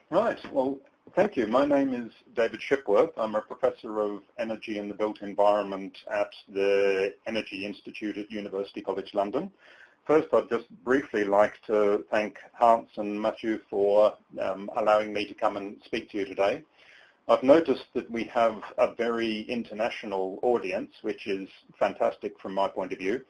Right. Well, thank you. My name is David Shipworth. I'm a professor of energy and the built environment at the Energy Institute at University College London. First, I'd just briefly like to thank Hans and Matthew for allowing me to come and speak to you today. I've noticed that we have a very international audience, which is fantastic from my point of view.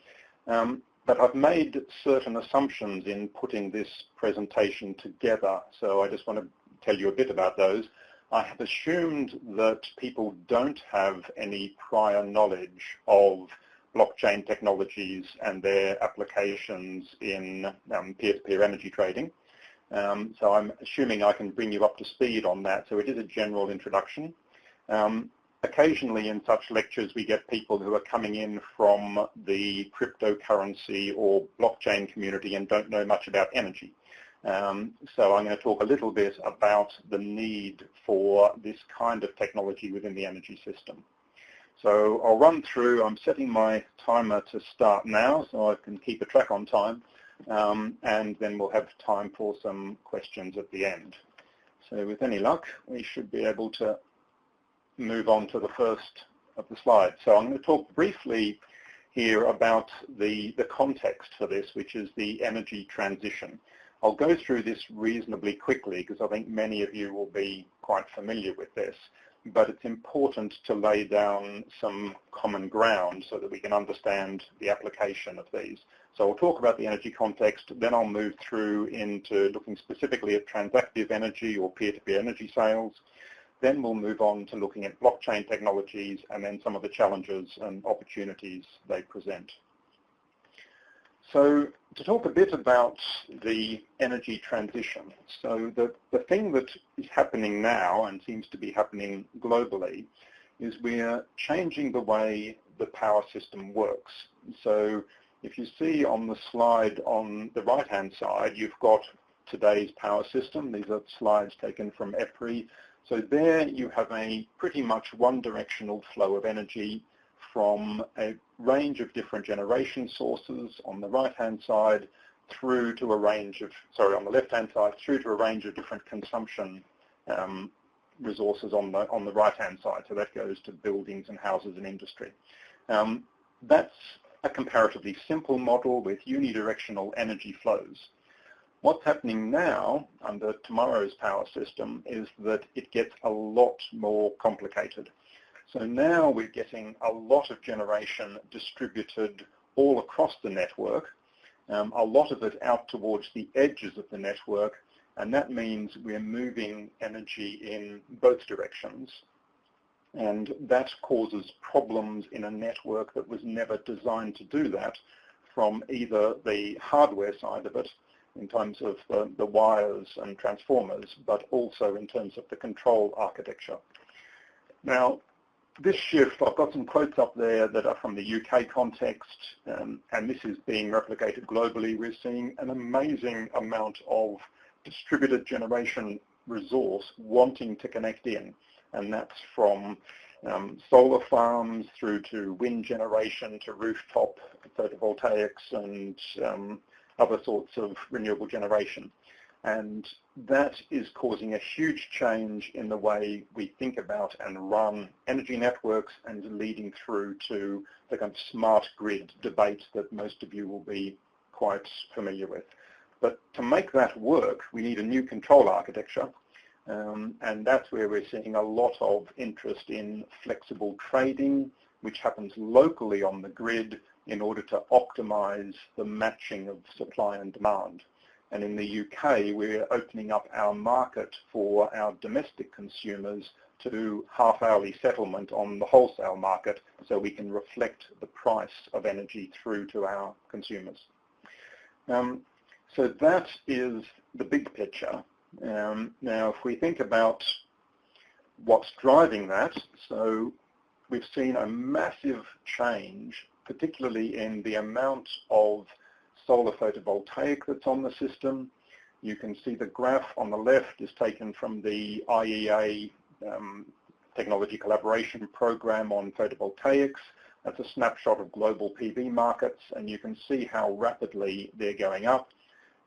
But I've made certain assumptions in putting this presentation together, so I just want to tell you a bit about those. I have assumed that people don't have any prior knowledge of blockchain technologies and their applications in peer-to-peer energy trading. So I'm assuming I can bring you up to speed on that. So it is a general introduction. Occasionally in such lectures we get people who are coming in from the cryptocurrency or blockchain community and don't know much about energy. So I'm going to talk a little bit about the need for this kind of technology within the energy system. So I'll run through, I'm setting my timer to start now so I can keep a track on time, and then we'll have time for some questions at the end. So with any luck, we should be able to move on to the first of the slides. So I'm going to talk briefly here about the context for this, which is the energy transition. I'll go through this reasonably quickly because I think many of you will be quite familiar with this, but it's important to lay down some common ground so that we can understand the application of these. So I'll talk about the energy context, then I'll move through into looking specifically at transactive energy or peer-to-peer energy sales. Then we'll move on to looking at blockchain technologies and then some of the challenges and opportunities they present. So to talk a bit about the energy transition, so the thing that is happening now and seems to be happening globally is we're changing the way the power system works. So if you see on the slide on the right-hand side, you've got today's power system. These are slides taken from EPRI. So there you have a pretty much one-directional flow of energy from a range of different generation sources on the right-hand side through to a range of, on the left-hand side, through to a range of different consumption resources on the right-hand side. So that goes to buildings and houses and industry. That's a comparatively simple model with unidirectional energy flows. What's happening now under tomorrow's power system is that it gets a lot more complicated. So now we're getting a lot of generation distributed all across the network, a lot of it out towards the edges of the network, and that means we're moving energy in both directions. And that causes problems in a network that was never designed to do that, from either the hardware side of it, in terms of the wires and transformers, but also in terms of the control architecture. Now, this shift, I've got some quotes up there that are from the UK context, and this is being replicated globally. We're seeing an amazing amount of distributed generation resource wanting to connect in, and that's from solar farms through to wind generation to rooftop photovoltaics and other sorts of renewable generation. And that is causing a huge change in the way we think about and run energy networks and leading through to the kind of smart grid debate that most of you will be quite familiar with. But to make that work, we need a new control architecture, and that's where we're seeing a lot of interest in flexible trading, which happens locally on the grid in order to optimize the matching of supply and demand. And in the UK, we're opening up our market for our domestic consumers to do half-hourly settlement on the wholesale market so we can reflect the price of energy through to our consumers. So that is the big picture. Now, if we think about what's driving that, so we've seen a massive change, particularly in the amount of solar photovoltaic that's on the system. You can see the graph on the left is taken from the IEA Technology Collaboration Program on photovoltaics. That's a snapshot of global PV markets, and you can see how rapidly they're going up.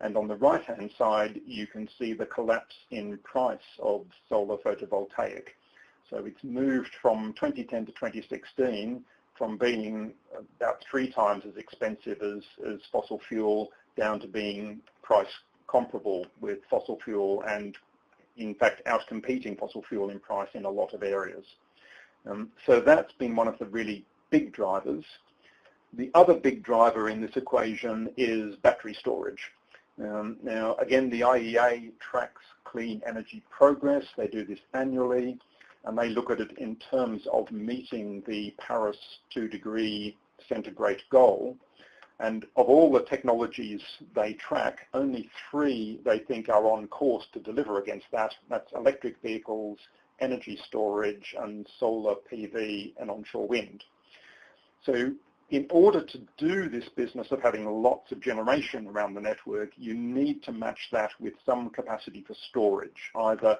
And on the right-hand side, you can see the collapse in price of solar photovoltaic. So it's moved from 2010 to 2016 from being about 3 times as expensive as fossil fuel down to being price comparable with fossil fuel and, in fact, outcompeting fossil fuel in price in a lot of areas. So that's been one of the really big drivers. The other big driver in this equation is battery storage. Now, again, the IEA tracks clean energy progress. They do this annually, and they look at it in terms of meeting the Paris 2-degree centigrade goal. And of all the technologies they track, only 3 they think are on course to deliver against that. That's electric vehicles, energy storage, and solar PV and onshore wind. So in order to do this business of having lots of generation around the network, you need to match that with some capacity for storage, either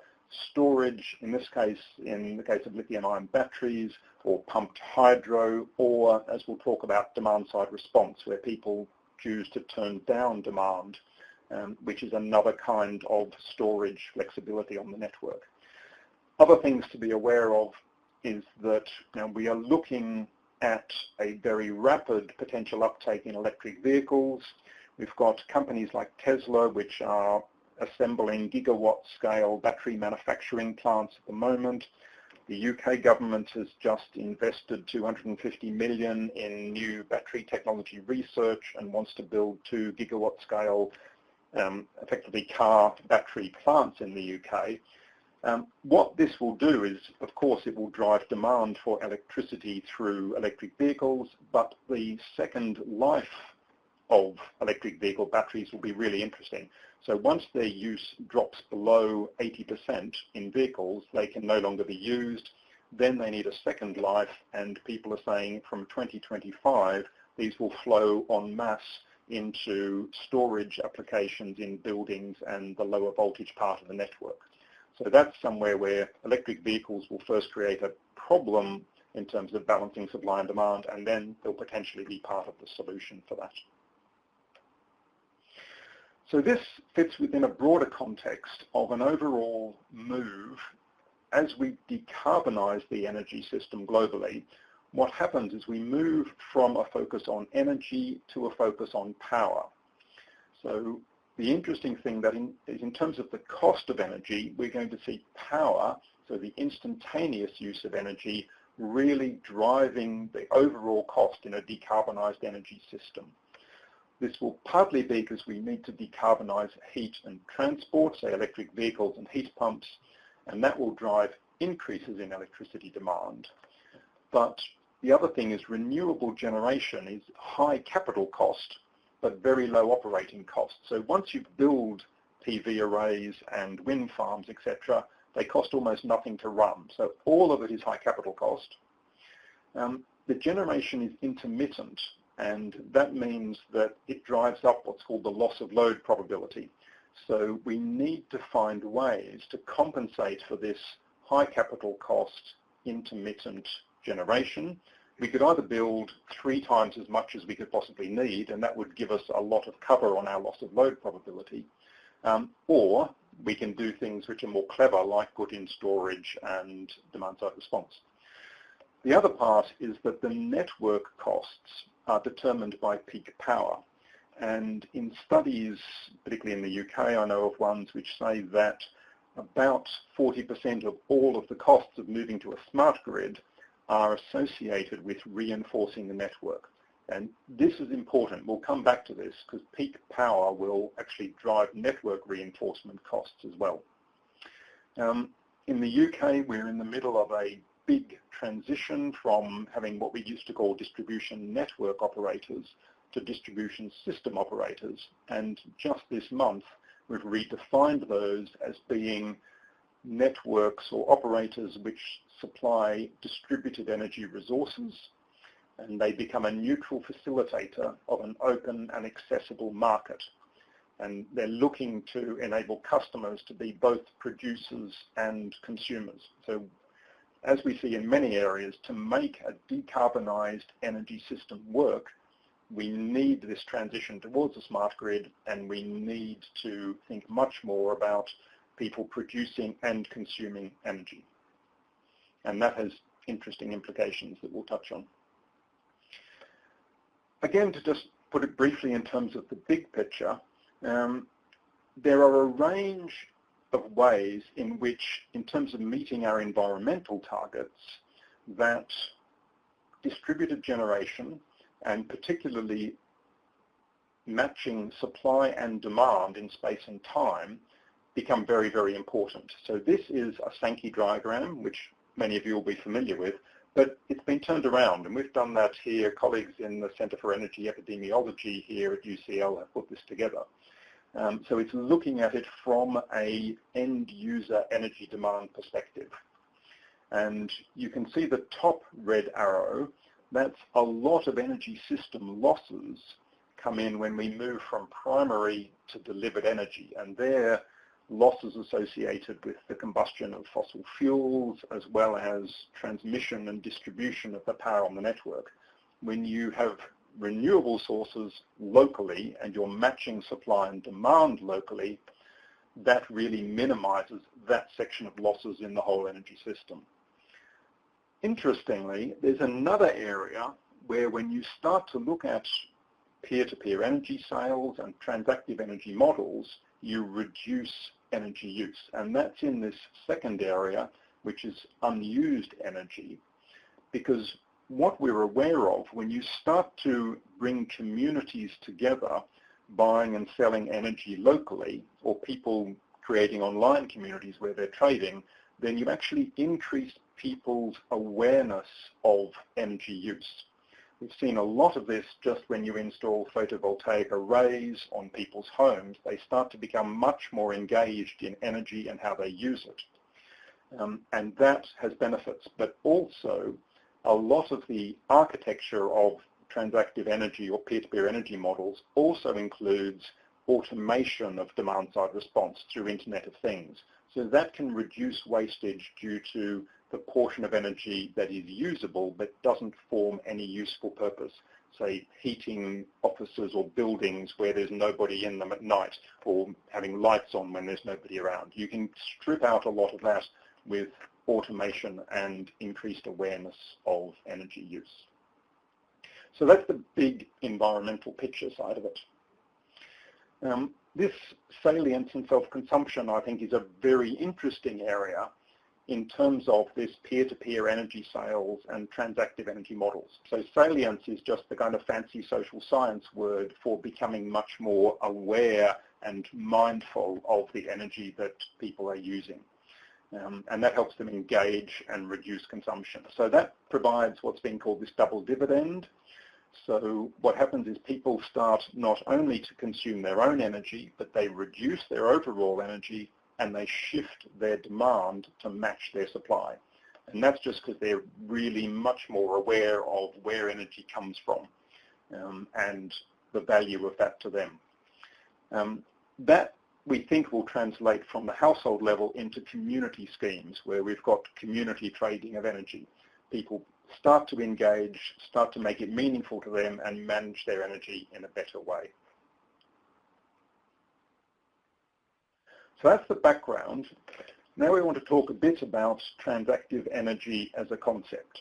storage, in this case, in the case of lithium-ion batteries, or pumped hydro, or, as we'll talk about, demand-side response, where people choose to turn down demand, which is another kind of storage flexibility on the network. Other things to be aware of is that we are looking at a very rapid potential uptake in electric vehicles. We've got companies like Tesla, which are assembling gigawatt-scale battery manufacturing plants at the moment. The UK government has just invested $250 million in new battery technology research and wants to build 2 gigawatt-scale, effectively car battery plants in the UK. What this will do is, of course, it will drive demand for electricity through electric vehicles, but the second life of electric vehicle batteries will be really interesting. So once their use drops below 80% in vehicles, they can no longer be used. Then they need a second life, and people are saying from 2025, these will flow en masse into storage applications in buildings and the lower voltage part of the network. So that's somewhere where electric vehicles will first create a problem in terms of balancing supply and demand, and then they'll potentially be part of the solution for that. So this fits within a broader context of an overall move. As we decarbonize the energy system globally, what happens is we move from a focus on energy to a focus on power. So the interesting thing that is in terms of the cost of energy, we're going to see power, so the instantaneous use of energy, really driving the overall cost in a decarbonized energy system. This will partly be because we need to decarbonize heat and transport, say electric vehicles and heat pumps, and that will drive increases in electricity demand. But the other thing is renewable generation is high capital cost, but very low operating cost. So once you build PV arrays and wind farms, etc., they cost almost nothing to run. So all of it is high capital cost. The generation is intermittent, and that means that it drives up what's called the loss of load probability. So we need to find ways to compensate for this high capital cost intermittent generation. We could either build 3 times as much as we could possibly need, and that would give us a lot of cover on our loss of load probability, or we can do things which are more clever, like put in storage and demand-side response. The other part is that the network costs are determined by peak power. And in studies, particularly in the UK, I know of ones which say that about 40% of all of the costs of moving to a smart grid are associated with reinforcing the network. And this is important. We'll come back to this because peak power will actually drive network reinforcement costs as well. In the UK, we're in the middle of a big transition from having what we used to call distribution network operators to distribution system operators. And just this month, we've redefined those as being networks or operators which supply distributed energy resources, and they become a neutral facilitator of an open and accessible market. And they're looking to enable customers to be both producers and consumers. So as we see in many areas, to make a decarbonized energy system work, we need this transition towards a smart grid, and we need to think much more about people producing and consuming energy. And that has interesting implications that we'll touch on. Again, to just put it briefly in terms of the big picture, there are a range of ways in which, in terms of meeting our environmental targets, that distributed generation, and particularly matching supply and demand in space and time, become very, very important. So this is a Sankey diagram, which many of you will be familiar with, but it's been turned around, and we've done that here. Colleagues in the Center for Energy Epidemiology here at UCL have put this together. So it's looking at it from a end-user energy demand perspective. And you can see the top red arrow. That's a lot of energy system losses come in when we move from primary to delivered energy, and they're losses associated with the combustion of fossil fuels as well as transmission and distribution of the power on the network. When you have renewable sources locally and you're matching supply and demand locally, that really minimizes that section of losses in the whole energy system. Interestingly, there's another area where when you start to look at peer-to-peer energy sales and transactive energy models, you reduce energy use. And that's in this second area, which is unused energy, because what we're aware of, when you start to bring communities together, buying and selling energy locally, or people creating online communities where they're trading, then you actually increase people's awareness of energy use. We've seen a lot of this just when you install photovoltaic arrays on people's homes. They start to become much more engaged in energy and how they use it. And that has benefits, but also a lot of the architecture of transactive energy or peer-to-peer energy models also includes automation of demand-side response through Internet of Things. So that can reduce wastage due to the portion of energy that is usable but doesn't form any useful purpose, say heating offices or buildings where there's nobody in them at night, or having lights on when there's nobody around. You can strip out a lot of that with automation and increased awareness of energy use. So that's the big environmental picture side of it. This salience and self-consumption, I think, is a very interesting area in terms of this peer-to-peer energy sales and transactive energy models. So salience is just the kind of fancy social science word for becoming much more aware and mindful of the energy that people are using. And that helps them engage and reduce consumption. So that provides what's being called this double dividend. So what happens is people start not only to consume their own energy, but they reduce their overall energy and they shift their demand to match their supply. And that's just because they're really much more aware of where energy comes from and the value of that to them. That we think will translate from the household level into community schemes where we've got community trading of energy. People start to engage, start to make it meaningful to them and manage their energy in a better way. So that's the background. Now we want to talk a bit about transactive energy as a concept.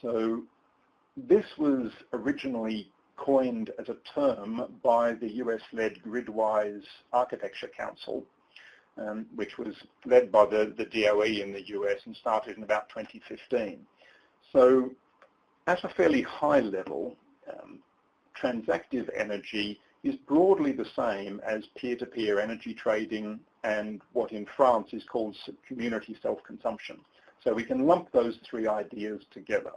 So this was originally coined as a term by the US-led Gridwise Architecture Council, which was led by the DOE in the US and started in about 2015. So at a fairly high level, transactive energy is broadly the same as peer-to-peer energy trading and what in France is called community self-consumption. So we can lump those three ideas together.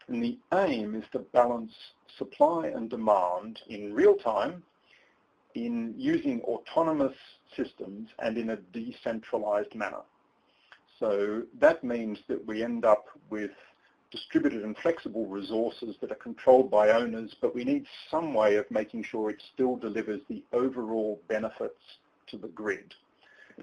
And the aim is to balance supply and demand in real time, in using autonomous systems and in a decentralized manner. So that means that we end up with distributed and flexible resources that are controlled by owners, but we need some way of making sure it still delivers the overall benefits to the grid.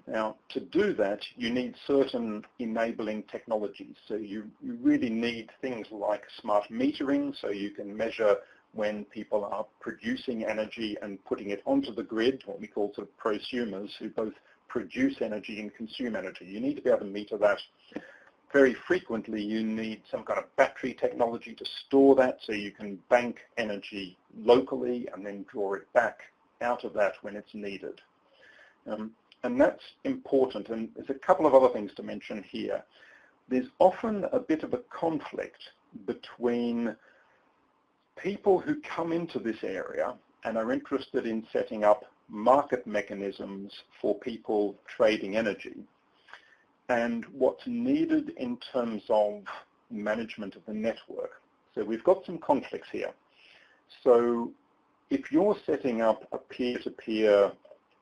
Now, to do that, you need certain enabling technologies. So you really need things like smart metering, so you can measure when people are producing energy and putting it onto the grid, what we call sort of prosumers, who both produce energy and consume energy. You need to be able to meter that. Very frequently, you need some kind of battery technology to store that so you can bank energy locally and then draw it back out of that when it's needed. And that's important. And there's a couple of other things to mention here. There's often a bit of a conflict between people who come into this area and are interested in setting up market mechanisms for people trading energy and what's needed in terms of management of the network. So we've got some conflicts here. So if you're setting up a peer-to-peer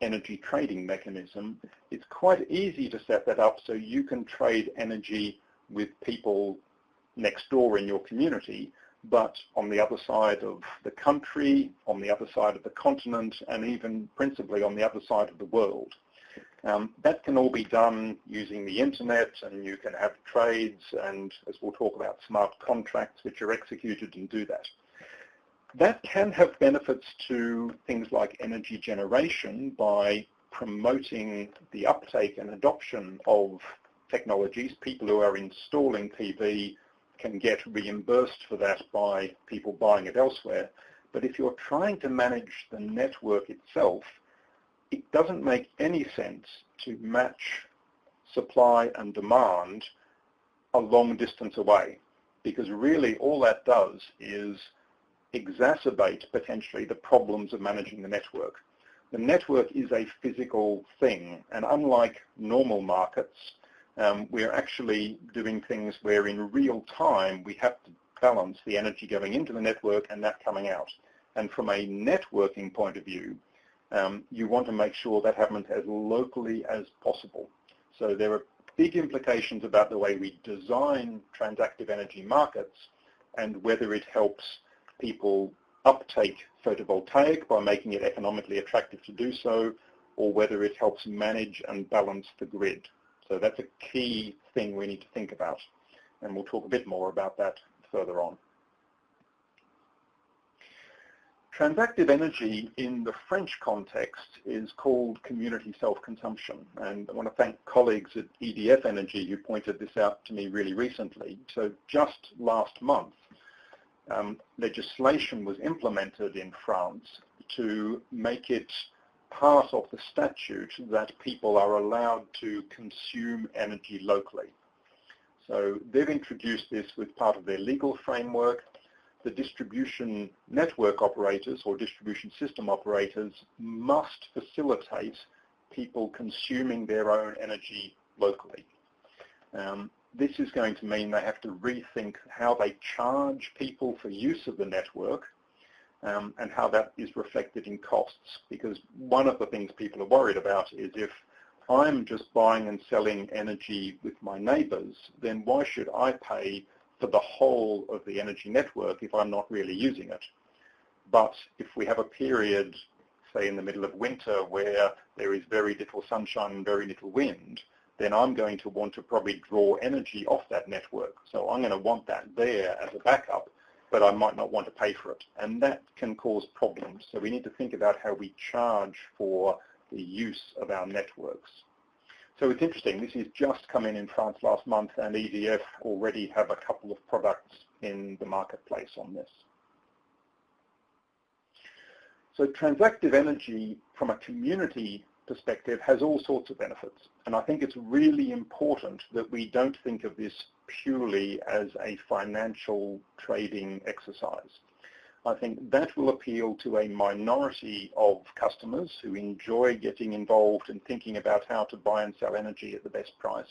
energy trading mechanism, it's quite easy to set that up so you can trade energy with people next door in your community, but on the other side of the country, on the other side of the continent, and even principally on the other side of the world. That can all be done using the internet, and you can have trades, and as we'll talk about, smart contracts which are executed and do that. That can have benefits to things like energy generation by promoting the uptake and adoption of technologies. People who are installing PV can get reimbursed for that by people buying it elsewhere. But if you're trying to manage the network itself, it doesn't make any sense to match supply and demand a long distance away, because really all that does is exacerbate potentially the problems of managing the network. The network is a physical thing, and unlike normal markets, we're actually doing things where in real time we have to balance the energy going into the network and that coming out. And from a networking point of view, you want to make sure that happens as locally as possible. So there are big implications about the way we design transactive energy markets and whether it helps people uptake photovoltaic by making it economically attractive to do so, or whether it helps manage and balance the grid. So that's a key thing we need to think about, and we'll talk a bit more about that further on. Transactive energy in the French context is called community self-consumption, and I want to thank colleagues at EDF Energy who pointed this out to me really recently. So just last month, legislation was implemented in France to make it part of the statute that people are allowed to consume energy locally. So they've introduced this with part of their legal framework. The distribution network operators or distribution system operators must facilitate people consuming their own energy locally. This is going to mean they have to rethink how they charge people for use of the network and how that is reflected in costs. Because one of the things people are worried about is if I'm just buying and selling energy with my neighbours, then why should I pay for the whole of the energy network if I'm not really using it? But if we have a period, say in the middle of winter, where there is very little sunshine and very little wind, then I'm going to want to probably draw energy off that network. So I'm going to want that there as a backup, but I might not want to pay for it. And that can cause problems. So we need to think about how we charge for the use of our networks. So it's interesting, this has just come in France last month, and EDF already have a couple of products in the marketplace on this. So transactive energy from a community perspective has all sorts of benefits. And I think it's really important that we don't think of this purely as a financial trading exercise. I think that will appeal to a minority of customers who enjoy getting involved and thinking about how to buy and sell energy at the best price.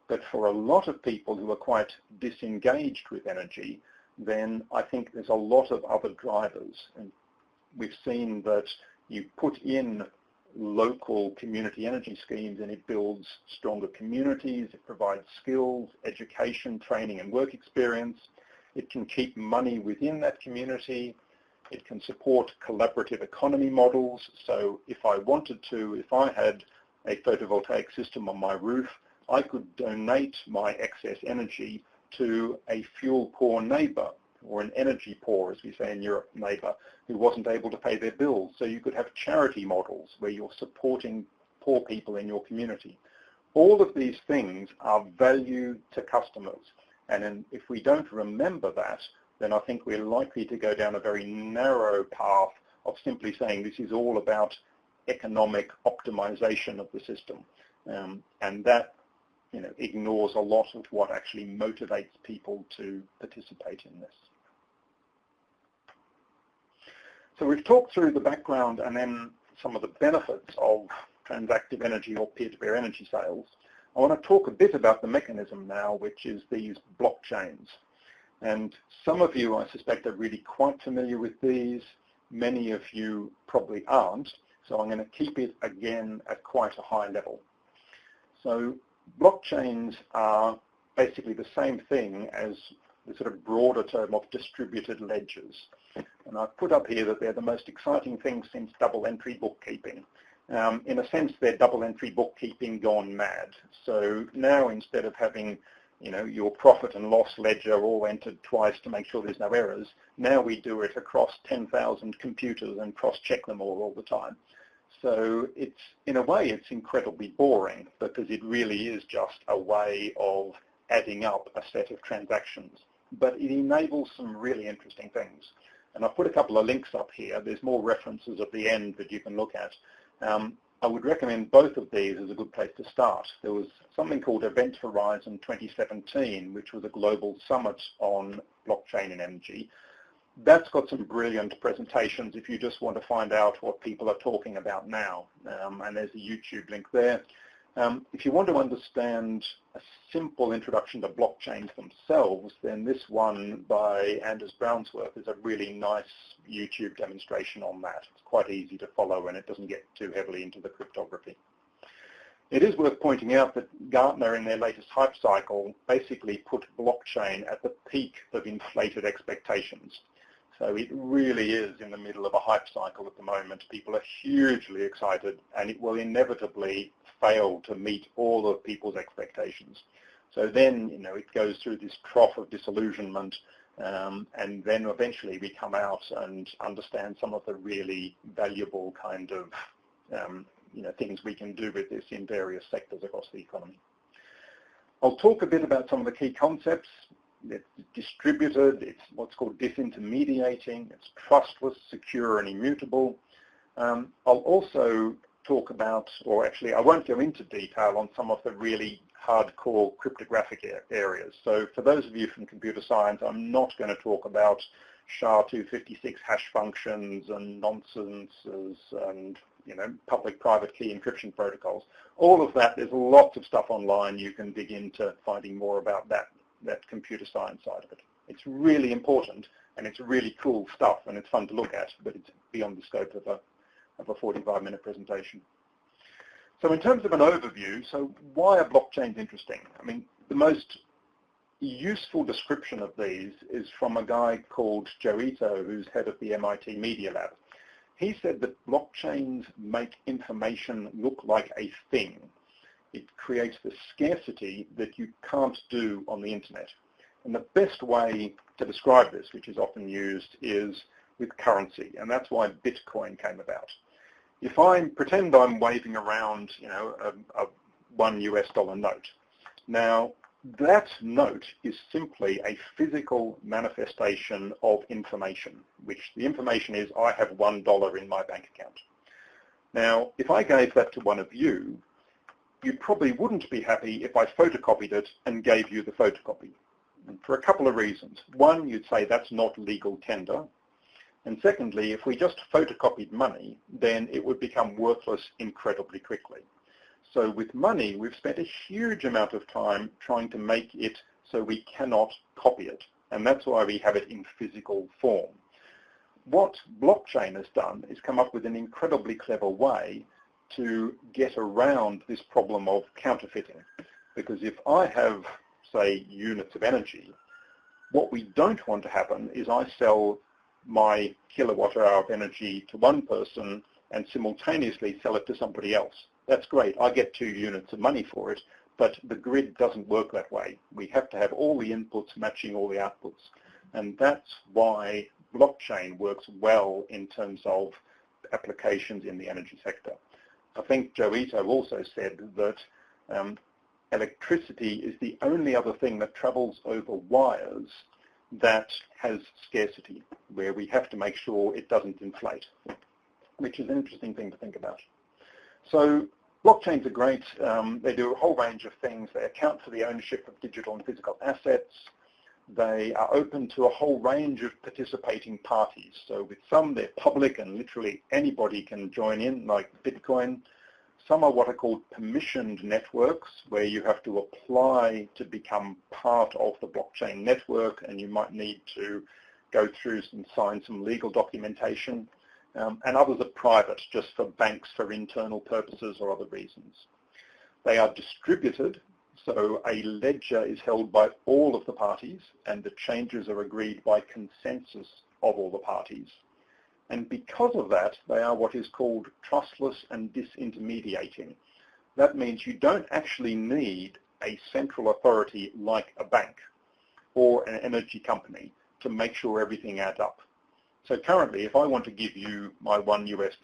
But for a lot of people who are quite disengaged with energy, then I think there's a lot of other drivers. And we've seen that you put in local community energy schemes and it builds stronger communities, it provides skills, education, training and work experience. It can keep money within that community. It can support collaborative economy models. So if I wanted to, if I had a photovoltaic system on my roof, I could donate my excess energy to a fuel-poor neighbour or an energy poor, as we say in Europe, neighbour who wasn't able to pay their bills. So you could have charity models where you're supporting poor people in your community. All of these things are value to customers. And then if we don't remember that, then I think we're likely to go down a very narrow path of simply saying this is all about economic optimization of the system. And that ignores a lot of what actually motivates people to participate in this. So we've talked through the background and then some of the benefits of transactive energy or peer-to-peer energy sales. I want to talk a bit about the mechanism now, which is these blockchains. And some of you, I suspect, are really quite familiar with these. Many of you probably aren't. So I'm going to keep it, again, at quite a high level. So blockchains are basically the same thing as the sort of broader term of distributed ledgers. And I've put up here that they're the most exciting thing since double-entry bookkeeping. In a sense, they're double-entry bookkeeping gone mad. So now instead of having your profit and loss ledger all entered twice to make sure there's no errors, now we do it across 10,000 computers and cross-check them all the time. So it's, in a way, it's incredibly boring because it really is just a way of adding up a set of transactions. But it enables some really interesting things. And I've put a couple of links up here. There's more references at the end that you can look at. I would recommend both of these as a good place to start. There was something called Event Horizon 2017, which was a global summit on blockchain and energy. That's got some brilliant presentations if you just want to find out what people are talking about now. And there's a YouTube link there. If you want to understand a simple introduction to blockchains themselves, then this one by Anders Brownsworth is a really nice YouTube demonstration on that. It's quite easy to follow and it doesn't get too heavily into the cryptography. It is worth pointing out that Gartner in their latest hype cycle basically put blockchain at the peak of inflated expectations. So it really is in the middle of a hype cycle at the moment. People are hugely excited and it will inevitably fail to meet all of people's expectations. So then, it goes through this trough of disillusionment and then eventually we come out and understand some of the really valuable kind of things we can do with this in various sectors across the economy. I'll talk a bit about some of the key concepts. It's distributed, it's what's called disintermediating, it's trustless, secure and immutable. I'll also talk about, or actually I won't go into detail on some of the really hardcore cryptographic areas. So for those of you from computer science, I'm not going to talk about SHA-256 hash functions and nonsenses and public-private key encryption protocols. All of that, there's lots of stuff online. You can dig into finding more about that computer science side of it. It's really important and it's really cool stuff and it's fun to look at, but it's beyond the scope of a 45-minute presentation. So in terms of an overview, so why are blockchains interesting? I mean, the most useful description of these is from a guy called Joe Ito, who's head of the MIT Media Lab. He said that blockchains make information look like a thing. It creates the scarcity that you can't do on the internet. And the best way to describe this, which is often used, is with currency. And that's why Bitcoin came about. If I pretend I'm waving around, a $1 US note. Now, that note is simply a physical manifestation of information, which the information is I have $1 in my bank account. Now, if I gave that to one of you, you probably wouldn't be happy if I photocopied it and gave you the photocopy. And for a couple of reasons. One, you'd say that's not legal tender. And secondly, if we just photocopied money, then it would become worthless incredibly quickly. So with money, we've spent a huge amount of time trying to make it so we cannot copy it. And that's why we have it in physical form. What blockchain has done is come up with an incredibly clever way to get around this problem of counterfeiting. Because if I have, say, units of energy, what we don't want to happen is I sell my kilowatt hour of energy to one person and simultaneously sell it to somebody else. That's great. I get 2 units of money for it, but the grid doesn't work that way. We have to have all the inputs matching all the outputs. And that's why blockchain works well in terms of applications in the energy sector. I think Joe Ito also said that electricity is the only other thing that travels over wires that has scarcity, where we have to make sure it doesn't inflate, which is an interesting thing to think about. So blockchains are great. They do a whole range of things. They account for the ownership of digital and physical assets. They are open to a whole range of participating parties. So with some, they're public and literally anybody can join in, like Bitcoin. Some are what are called permissioned networks, where you have to apply to become part of the blockchain network, and you might need to go through and sign some legal documentation. And others are private, just for banks for internal purposes or other reasons. They are distributed, so a ledger is held by all of the parties, and the changes are agreed by consensus of all the parties. And because of that, they are what is called trustless and disintermediating. That means you don't actually need a central authority like a bank or an energy company to make sure everything adds up. So currently, if I want to give you my $1 US,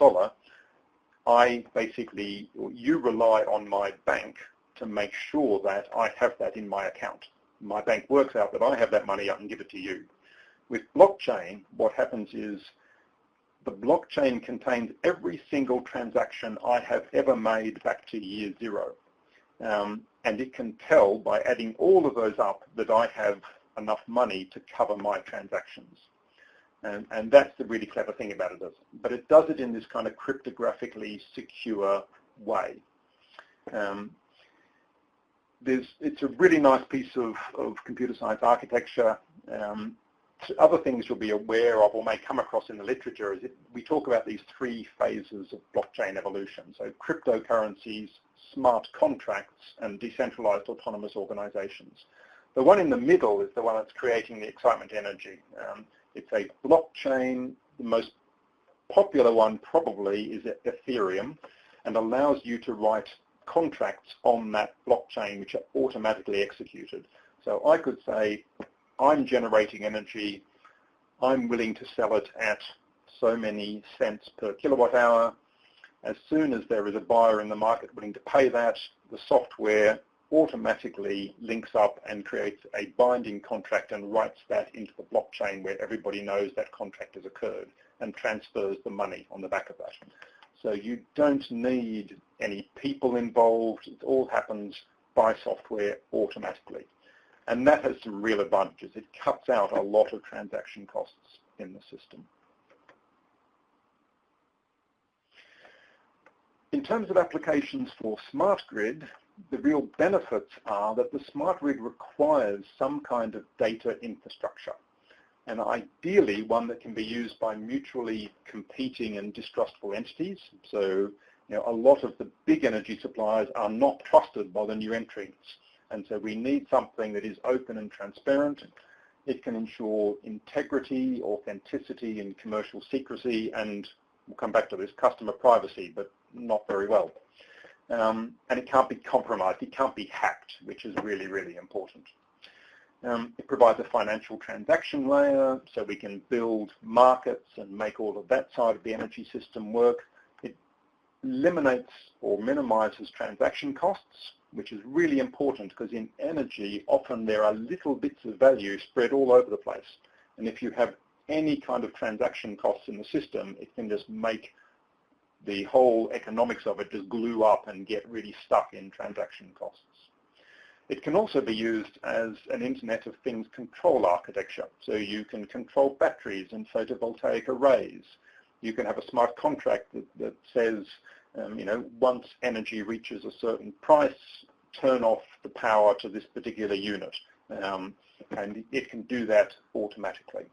you rely on my bank to make sure that I have that in my account. My bank works out that I have that money up and give it to you. With blockchain, what happens is the blockchain contains every single transaction I have ever made back to year 0. And it can tell by adding all of those up that I have enough money to cover my transactions. And that's the really clever thing about it. But it does it in this kind of cryptographically secure way. It's a really nice piece of computer science architecture. Other things you'll be aware of or may come across in the literature is we talk about these 3 phases of blockchain evolution. So cryptocurrencies, smart contracts, and decentralized autonomous organizations. The one in the middle is the one that's creating the excitement energy. It's a blockchain. The most popular one probably is Ethereum, and allows you to write contracts on that blockchain which are automatically executed. So I could say, I'm generating energy, I'm willing to sell it at so many cents per kilowatt hour. As soon as there is a buyer in the market willing to pay that, the software automatically links up and creates a binding contract and writes that into the blockchain where everybody knows that contract has occurred and transfers the money on the back of that. So you don't need any people involved. It all happens by software automatically. And that has some real advantages. It cuts out a lot of transaction costs in the system. In terms of applications for smart grid, the real benefits are that the smart grid requires some kind of data infrastructure, and ideally one that can be used by mutually competing and distrustful entities. So, a lot of the big energy suppliers are not trusted by the new entrants. And so we need something that is open and transparent. It can ensure integrity, authenticity, and commercial secrecy, and we'll come back to this, customer privacy, but not very well. And it can't be compromised. It can't be hacked, which is really, really important. It provides a financial transaction layer, so we can build markets and make all of that side of the energy system work. It eliminates or minimizes transaction costs, which is really important because in energy, often there are little bits of value spread all over the place. And if you have any kind of transaction costs in the system, it can just make the whole economics of it just glue up and get really stuck in transaction costs. It can also be used as an Internet of Things control architecture. So you can control batteries and photovoltaic arrays. You can have a smart contract that says, once energy reaches a certain price, turn off the power to this particular unit. And it can do that automatically.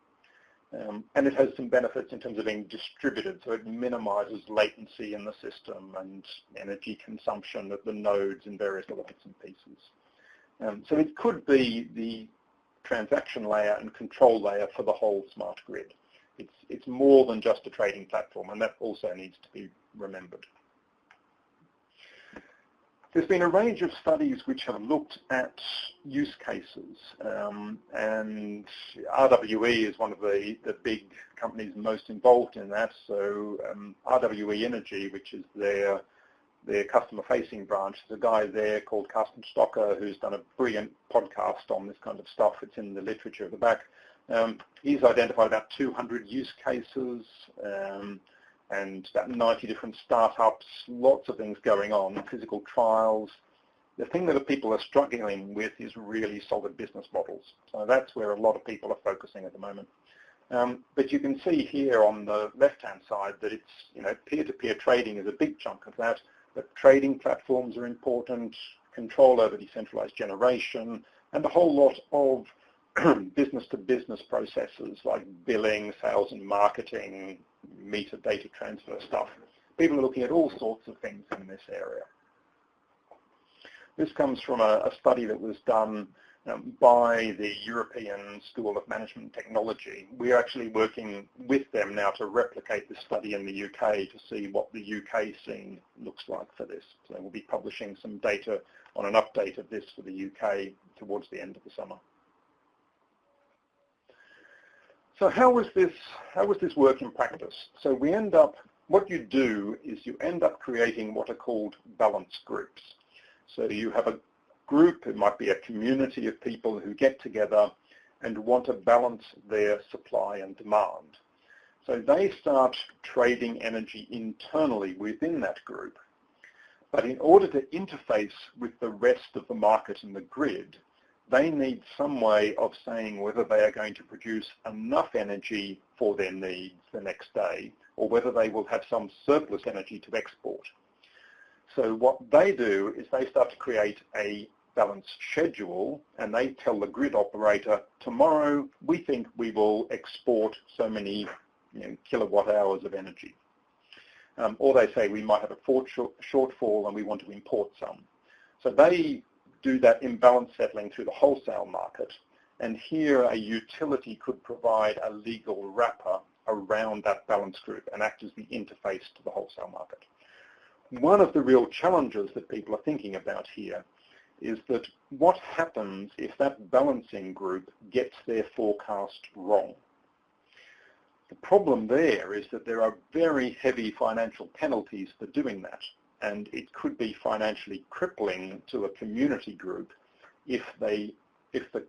And it has some benefits in terms of being distributed, so it minimizes latency in the system and energy consumption at the nodes and various other bits and pieces. So it could be the transaction layer and control layer for the whole smart grid. It's more than just a trading platform, and that also needs to be remembered. There's been a range of studies which have looked at use cases, and RWE is one of the big companies most involved in that. So RWE Innogy, which is their customer-facing branch, there's a guy there called Carsten Stocker who's done a brilliant podcast on this kind of stuff. It's in the literature at the back. He's identified about 200 use cases, and about 90 different startups, lots of things going on, physical trials. The thing that people are struggling with is really solid business models. So that's where a lot of people are focusing at the moment. But you can see here on the left-hand side that it's, peer-to-peer trading is a big chunk of that. But trading platforms are important, control over decentralized generation, and a whole lot of business-to-business processes like billing, sales and marketing, meter data transfer stuff. People are looking at all sorts of things in this area. This comes from a study that was done by the European School of Management and Technology. We're actually working with them now to replicate this study in the UK to see what the UK scene looks like for this. So we'll be publishing some data on an update of this for the UK towards the end of the summer. So how was this work in practice? So what you do is you end up creating what are called balance groups. So you have a group, it might be a community of people who get together and want to balance their supply and demand. So they start trading energy internally within that group. But in order to interface with the rest of the market and the grid, they need some way of saying whether they are going to produce enough energy for their needs the next day or whether they will have some surplus energy to export. So what they do is they start to create a balance schedule and they tell the grid operator, tomorrow we think we will export so many kilowatt hours of energy. Or they say we might have a shortfall and we want to import some. So they do that imbalance settling through the wholesale market. And here a utility could provide a legal wrapper around that balance group and act as the interface to the wholesale market. One of the real challenges that people are thinking about here is that what happens if that balancing group gets their forecast wrong? The problem there is that there are very heavy financial penalties for doing that. And it could be financially crippling to a community group if the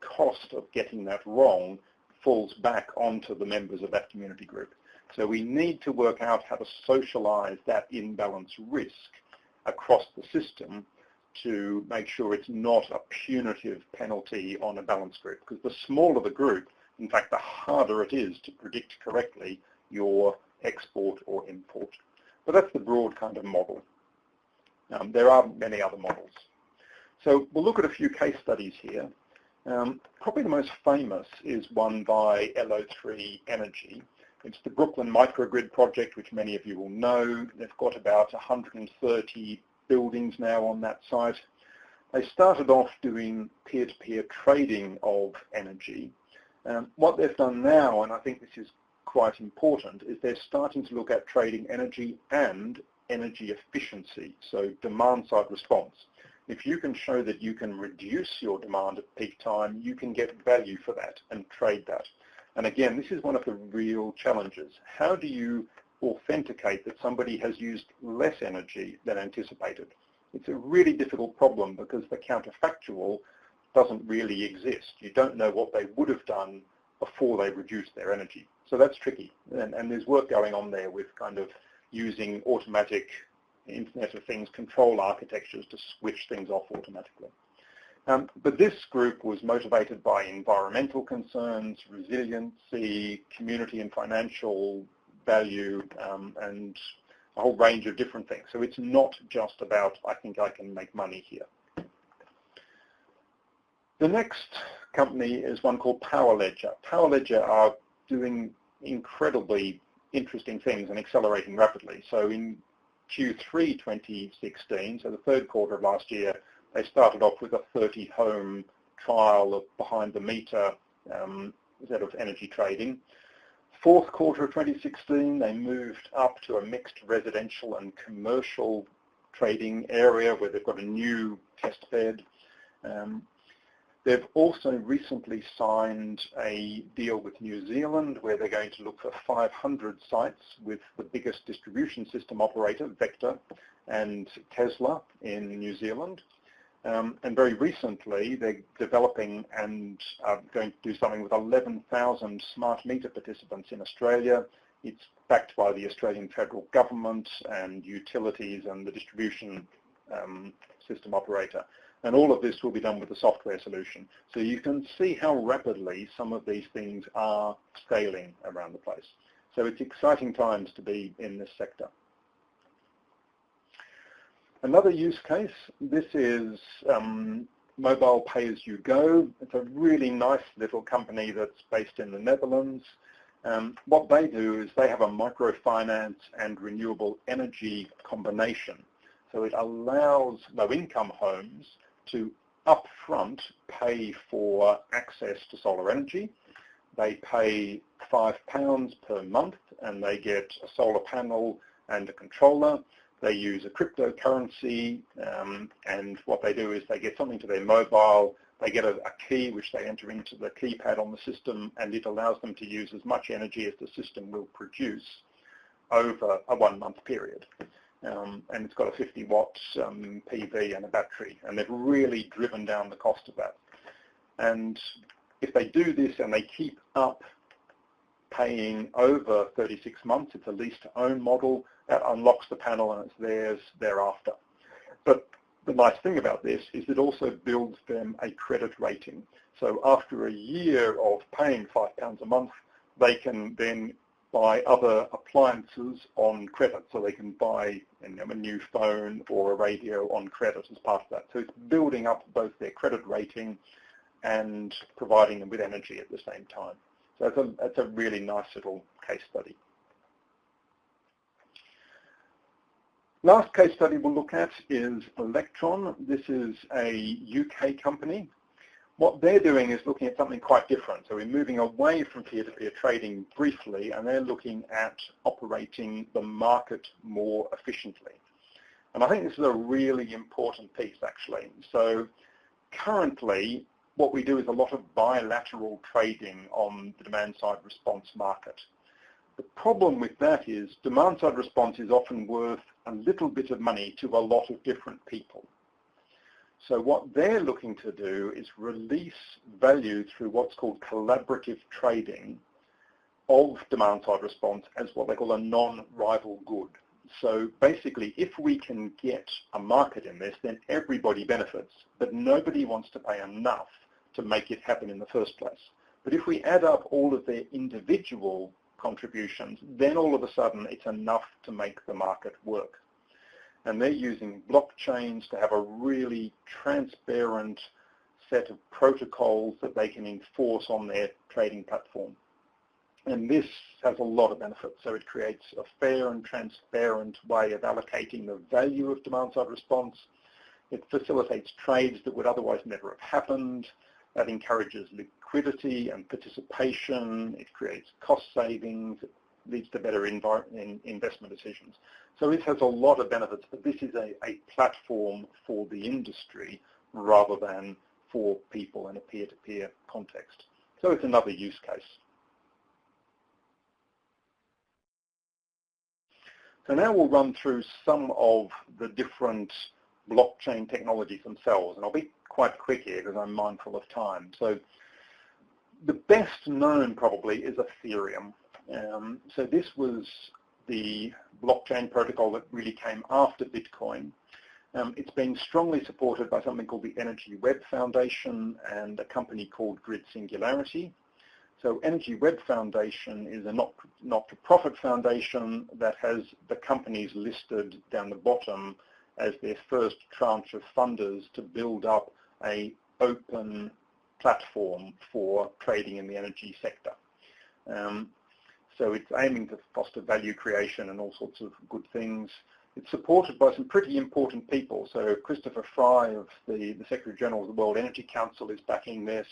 cost of getting that wrong falls back onto the members of that community group. So we need to work out how to socialize that imbalance risk across the system to make sure it's not a punitive penalty on a balance group. Because the smaller the group, in fact, the harder it is to predict correctly your export or import. But that's the broad kind of model. There are many other models. So we'll look at a few case studies here. Probably the most famous is one by LO3 Energy. It's the Brooklyn microgrid project, which many of you will know. They've got about 130 buildings now on that site. They started off doing peer-to-peer trading of energy. What they've done now, and I think this is quite important, is they're starting to look at trading energy and energy efficiency, so demand-side response. If you can show that you can reduce your demand at peak time, you can get value for that and trade that. And again, this is one of the real challenges. How do you authenticate that somebody has used less energy than anticipated? It's a really difficult problem because the counterfactual doesn't really exist. You don't know what they would have done before they reduced their energy. So that's tricky. And there's work going on there with kind of using automatic Internet of Things control architectures to switch things off automatically. But this group was motivated by environmental concerns, resiliency, community and financial value, and a whole range of different things. So it's not just about, I think I can make money here. The next company is one called PowerLedger. PowerLedger are doing incredibly interesting things and accelerating rapidly. So in Q3 2016, so the third quarter of last year, they started off with a 30-home trial of behind-the-meter set of energy trading. Fourth quarter of 2016, they moved up to a mixed residential and commercial trading area where they've got a new test bed. They've also recently signed a deal with New Zealand where they're going to look for 500 sites with the biggest distribution system operator, Vector, and Tesla in New Zealand. And very recently, they're developing and are going to do something with 11,000 smart meter participants in Australia. It's backed by the Australian federal government and utilities and the distribution system operator. And all of this will be done with a software solution. So you can see how rapidly some of these things are scaling around the place. So it's exciting times to be in this sector. Another use case, this is mobile pay-as-you-go. It's a really nice little company that's based in the Netherlands. What they do is they have a microfinance and renewable energy combination. So it allows low-income homes to upfront pay for access to solar energy. They pay £5 per month and they get a solar panel and a controller. They use a cryptocurrency, and what they do is they get something to their mobile, they get a key which they enter into the keypad on the system, and it allows them to use as much energy as the system will produce over a 1-month period. And it's got a 50 watts PV and a battery, and they've really driven down the cost of that. And if they do this and they keep up paying over 36 months, it's a lease-to-own model, that unlocks the panel and it's theirs thereafter. But the nice thing about this is it also builds them a credit rating. So after a year of paying £5 a month, they can then buy other appliances on credit. So they can buy a new phone or a radio on credit as part of that. So it's building up both their credit rating and providing them with energy at the same time. So it's a really nice little case study. Last case study we'll look at is Electron. This is a UK company. What they're doing is looking at something quite different. So we're moving away from peer-to-peer trading briefly, and they're looking at operating the market more efficiently. And I think this is a really important piece, actually. So currently, what we do is a lot of bilateral trading on the demand-side response market. The problem with that is demand-side response is often worth a little bit of money to a lot of different people. So what they're looking to do is release value through what's called collaborative trading of demand-side response as what they call a non-rival good. So basically, if we can get a market in this, then everybody benefits, but nobody wants to pay enough to make it happen in the first place. But if we add up all of their individual contributions, then all of a sudden it's enough to make the market work. And they're using blockchains to have a really transparent set of protocols that they can enforce on their trading platform. And this has a lot of benefits. So it creates a fair and transparent way of allocating the value of demand-side response. It facilitates trades that would otherwise never have happened. That encourages liquidity and participation. It creates cost savings. It leads to better investment decisions. So it has a lot of benefits, but this is a platform for the industry rather than for people in a peer-to-peer context. So it's another use case. So now we'll run through some of the different blockchain technologies themselves, and I'll be quite quick here because I'm mindful of time. So the best known probably is Ethereum. So this was the blockchain protocol that really came after Bitcoin. It's been strongly supported by something called the Energy Web Foundation and a company called Grid Singularity. So Energy Web Foundation is a not-for-profit foundation that has the companies listed down the bottom as their first tranche of funders to build up an open platform for trading in the energy sector. So it's aiming to foster value creation and all sorts of good things. It's supported by some pretty important people. So Christopher Fry of the Secretary General of the World Energy Council is backing this.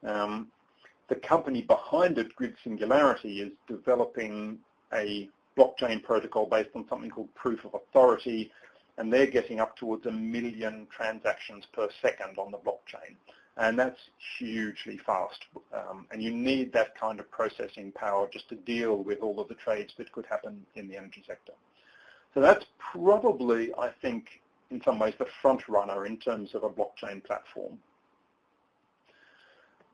The company behind it, Grid Singularity, is developing a blockchain protocol based on something called proof of authority, and they're getting up towards 1 million transactions per second on the blockchain. And that's hugely fast. And you need that kind of processing power just to deal with all of the trades that could happen in the energy sector. So that's probably, I think, in some ways the front runner in terms of a blockchain platform.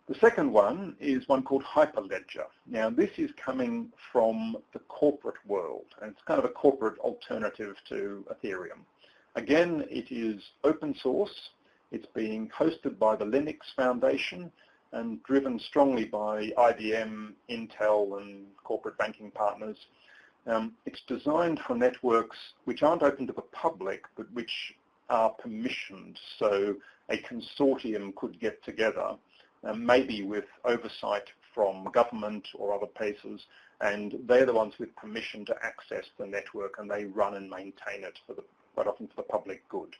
The second one is one called Hyperledger. Now, this is coming from the corporate world, and it's kind of a corporate alternative to Ethereum. Again, it is open source. It's being hosted by the Linux Foundation and driven strongly by IBM, Intel, and corporate banking partners. It's designed for networks which aren't open to the public, but which are permissioned. So a consortium could get together, maybe with oversight from government or other places, and they're the ones with permission to access the network, and they run and maintain it for quite often for the public good.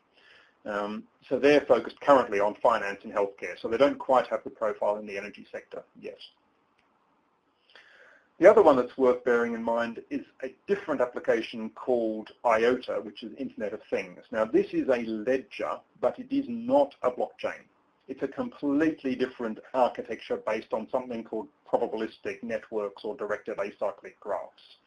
So they're focused currently on finance and healthcare, so they don't quite have the profile in the energy sector yet. The other one that's worth bearing in mind is a different application called IOTA, which is Internet of Things. Now, this is a ledger, but it is not a blockchain. It's a completely different architecture based on something called probabilistic networks or directed acyclic graphs.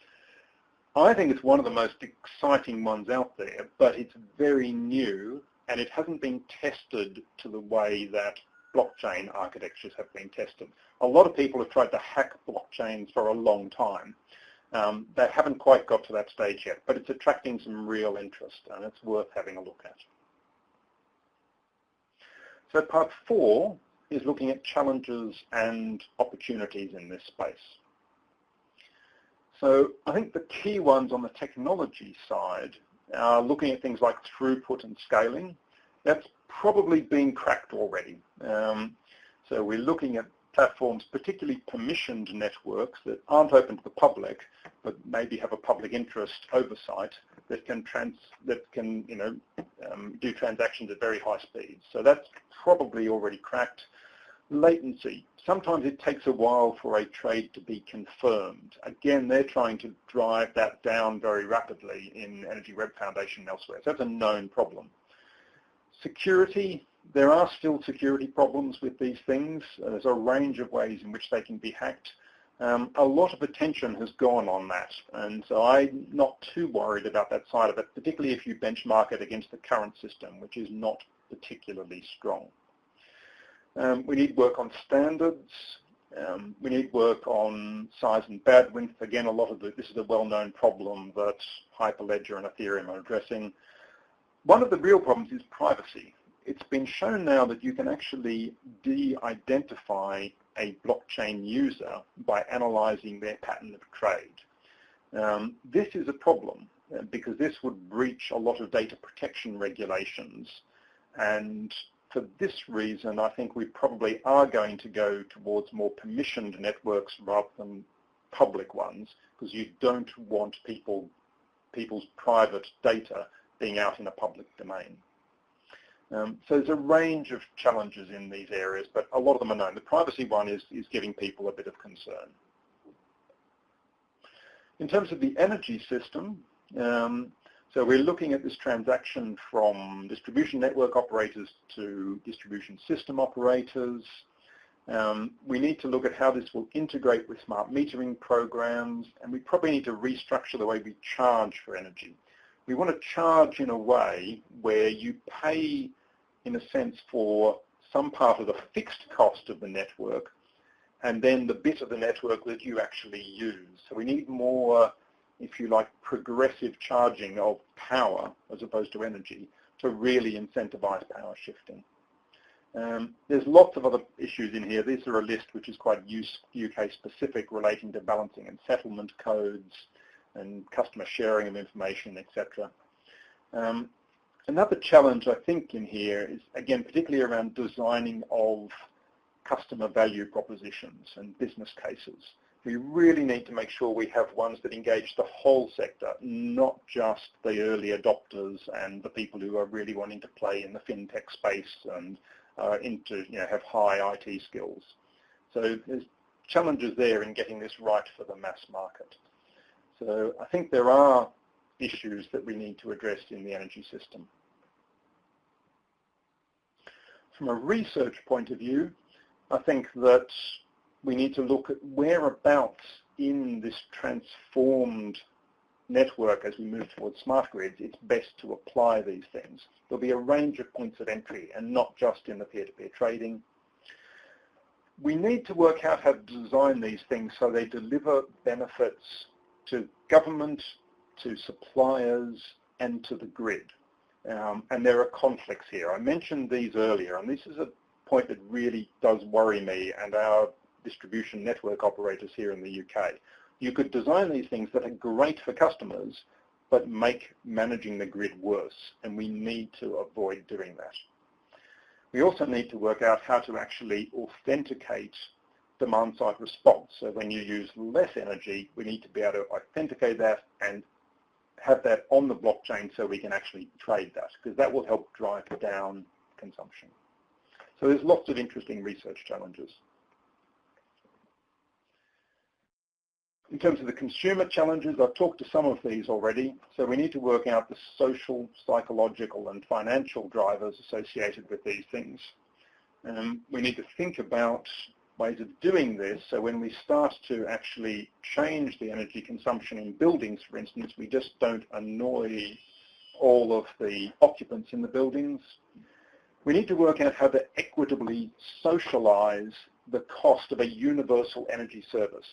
I think it's one of the most exciting ones out there, but it's very new and it hasn't been tested to the way that blockchain architectures have been tested. A lot of people have tried to hack blockchains for a long time. They haven't quite got to that stage yet, but it's attracting some real interest and it's worth having a look at. So part 4 is looking at challenges and opportunities in this space. So I think the key ones on the technology side are looking at things like throughput and scaling. That's probably been cracked already. So we're looking at platforms, particularly permissioned networks that aren't open to the public, but maybe have a public interest oversight that can do transactions at very high speeds. So that's probably already cracked. Latency. Sometimes it takes a while for a trade to be confirmed. Again, they're trying to drive that down very rapidly in Energy Web Foundation and elsewhere. So that's a known problem. Security. There are still security problems with these things. There's a range of ways in which they can be hacked. A lot of attention has gone on that, and so I'm not too worried about that side of it, particularly if you benchmark it against the current system, which is not particularly strong. We need work on standards. We need work on size and bandwidth. Again, this is a well-known problem that Hyperledger and Ethereum are addressing. One of the real problems is privacy. It's been shown now that you can actually de-identify a blockchain user by analyzing their pattern of trade. This is a problem because this would breach a lot of data protection regulations, and for this reason I think we probably are going to go towards more permissioned networks rather than public ones, because you don't want people's private data being out in a public domain. So there's a range of challenges in these areas, but a lot of them are known. The privacy one is giving people a bit of concern. In terms of the energy system, so we're looking at this transaction from distribution network operators to distribution system operators. We need to look at how this will integrate with smart metering programs, and we probably need to restructure the way we charge for energy. We want to charge in a way where you pay, in a sense, for some part of the fixed cost of the network and then the bit of the network that you actually use. So we need more, if you like, progressive charging of power as opposed to energy to really incentivize power shifting. There's lots of other issues in here. These are a list which is quite UK specific, relating to balancing and settlement codes and customer sharing of information, etc. Another challenge I think in here is, again, particularly around designing of customer value propositions and business cases. We really need to make sure we have ones that engage the whole sector, not just the early adopters and the people who are really wanting to play in the fintech space and have high IT skills. So there's challenges there in getting this right for the mass market. So I think there are issues that we need to address in the energy system. From a research point of view, I think that we need to look at whereabouts in this transformed network as we move towards smart grids, it's best to apply these things. There'll be a range of points of entry and not just in the peer-to-peer trading. We need to work out how to design these things so they deliver benefits to government, to suppliers, and to the grid. And there are conflicts here. I mentioned these earlier, and this is a point that really does worry me and our distribution network operators here in the UK. You could design these things that are great for customers, but make managing the grid worse, and we need to avoid doing that. We also need to work out how to actually authenticate demand-side response. So when you use less energy, we need to be able to authenticate that and have that on the blockchain so we can actually trade that, because that will help drive down consumption. So there's lots of interesting research challenges. In terms of the consumer challenges, I've talked to some of these already. So we need to work out the social, psychological, and financial drivers associated with these things. We need to think about ways of doing this. So when we start to actually change the energy consumption in buildings, for instance, we just don't annoy all of the occupants in the buildings. We need to work out how to equitably socialize the cost of a universal energy service.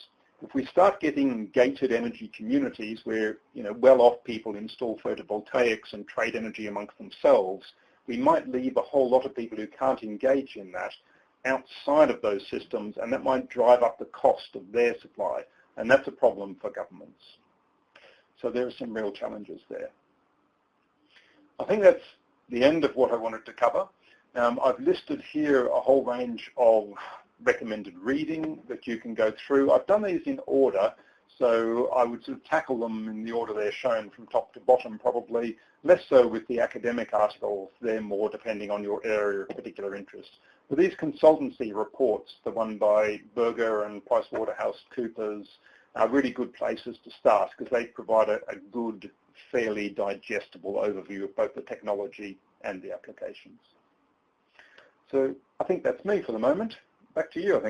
If we start getting gated energy communities where, well-off people install photovoltaics and trade energy amongst themselves, we might leave a whole lot of people who can't engage in that outside of those systems, and that might drive up the cost of their supply, and that's a problem for governments. So there are some real challenges there. I think that's the end of what I wanted to cover. I've listed here a whole range of recommended reading that you can go through. I've done these in order, so I would sort of tackle them in the order they're shown from top to bottom probably, less so with the academic articles. They're more depending on your area of particular interest. But these consultancy reports, the one by Berger and PricewaterhouseCoopers, are really good places to start because they provide a good, fairly digestible overview of both the technology and the applications. So I think that's me for the moment. Back to you, I think.